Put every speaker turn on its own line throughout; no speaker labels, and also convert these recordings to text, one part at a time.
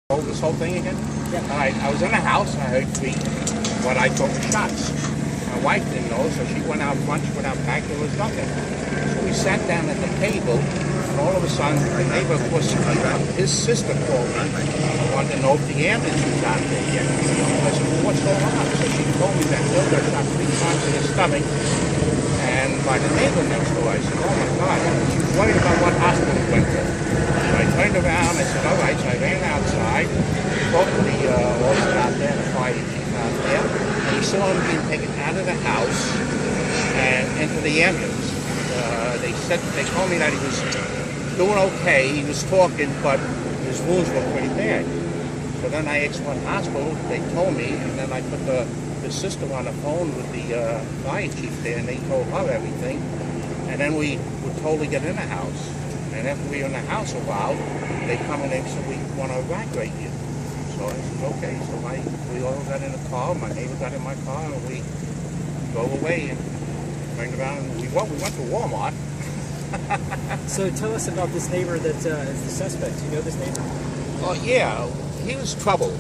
Hold this whole thing again?
Yeah.
All right, I was in the house and I heard what I thought were shots. My wife didn't know, so she went out front, she went out back, there was nothing. So we sat down at the table, and all of a sudden, the neighbor, of course, his sister called me, wanted to know if the ambulance was out there yet. I said, well, what's going on? So she told me that Bill got shot 3 times in his stomach, and by the neighbor next door. I said, oh my God. She was worried about what hospital he went to. So I turned around, I said, all right, so I ran outside, spoke to the officer out there, the fire chief out there, and we saw him being taken out of the house and into the ambulance. They told me that he was doing okay, he was talking, but his wounds were pretty bad. So then I asked what hospital, they told me, and then I put the sister on the phone with the fire chief there, and they told her everything. And then we were told to get in the house. And after we were in the house a while, they come and they said, we want to evacuate you. So I said, okay. So we all got in the car, my neighbor got in my car, and we drove away and turned around. And we went to Walmart.
So tell us about this neighbor that is the suspect. Do you know this neighbor?
Oh, yeah. He was trouble.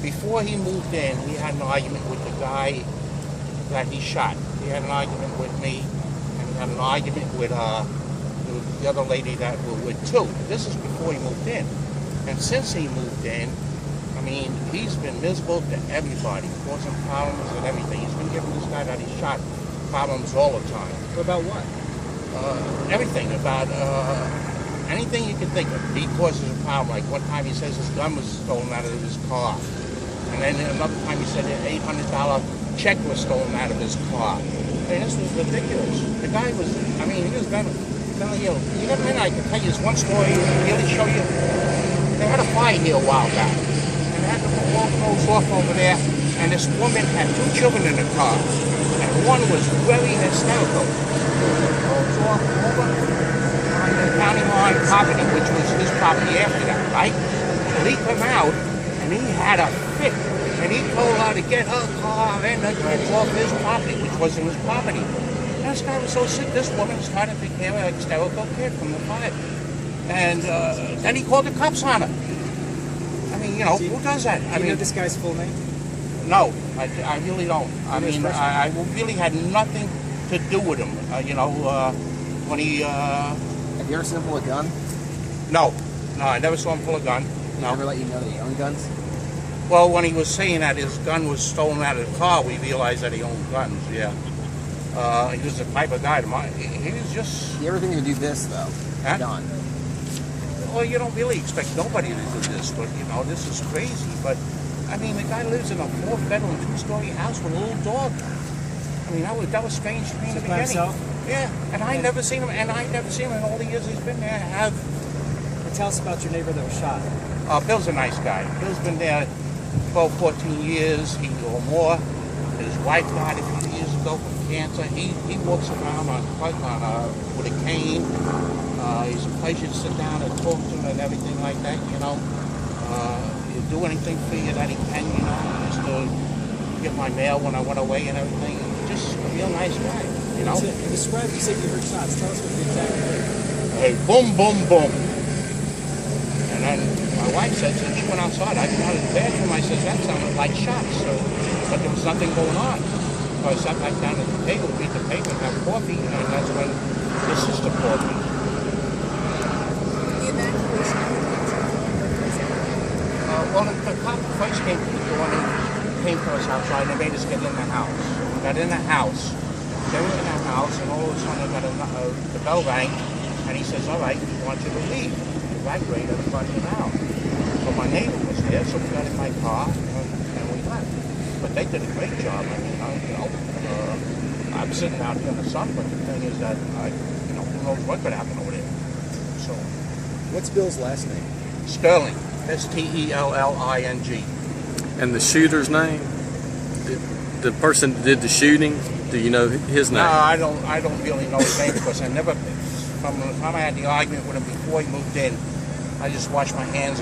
Before he moved in, he had an argument with the guy that he shot. He had an argument with me, and he had an argument with the other lady that we were with too. This is before he moved in. And since he moved in, I mean, he's been miserable to everybody, causing problems and everything. He's been giving this guy that he shot problems all the time.
About what?
Everything, about anything you can think of. He causes a problem. Like one time he says his gun was stolen out of his car. And then another time he said an $800 check was stolen out of his car. I mean, this was ridiculous. The guy was, I mean, he was mentally ill. You never know, I can tell you this one story, really show you. They had a fire here a while back. And they had to walk those off over there. And this woman had 2 children in the car. And one was very hysterical. Goes off over on the county line property, which was his property after that, right? So he came out, and he had a fit. And he told her to get her car and the kids off his property, which wasn't his property. And this guy was so sick, this woman was trying to take care of a hysterical kid from the fire. And then he called the cops on her. I mean, you know, who does that?
Do you know this guy's full name?
No, I really don't. I mean, I really had nothing to do with him. You know, when he...
Have you ever seen him pull a gun?
No, I never saw him pull a gun. No.
Never let you know that he owned guns?
Well, when he was saying that his gun was stolen out of the car, we realized that he owned guns, yeah. He was the type of guy to mind. He was just...
You ever think he would do this, though?
Huh?
Done.
Well, you don't really expect nobody to do this, but, you know, this is crazy. But, I mean, the guy lives in a 4-bedroom, 2-story house with a little dog. I mean, that was strange to me in the beginning. Yeah, and I never seen him, in all the years he's been there.
Tell us about your neighbor that was shot.
Bill's a nice guy. Bill's been there 12, 14 years, or more. His wife died a few years ago from cancer. He walks around with a cane. He's a pleasure to sit down and talk to him and everything like that, you know. He'll do anything for you that he can, you know, just to get my mail when I went away and everything. Just a real nice guy, you know.
Describe, you said you heard shots. Tell us what you exactly heard.
Hey, boom, boom, boom. And then my wife said, since she went outside, I came out of the bathroom, I said, that sounded like shots. So, but there was nothing going on. So I sat back down at the table, read the paper, and have coffee, and that's when the sister called me.
The evacuation,
Well, the cop first came to the door, and he came to us outside, and they made us get in the house. We got in the house. They were in the house, and all of a sudden the bell rang, and he says, all right, we want you to leave. Evacuate everybody now. So my neighbor was there, so we got in my car and we left. But they did a great job. I mean, I'm sitting out here in the sun, but the thing is that who knows what could happen over there. So,
what's Bill's last name?
Sterling, Stelling.
And the shooter's name? The person that did the shooting, do you know his name?
No, I don't really know his name because from the time I had the argument with him before he moved in, I just washed my hands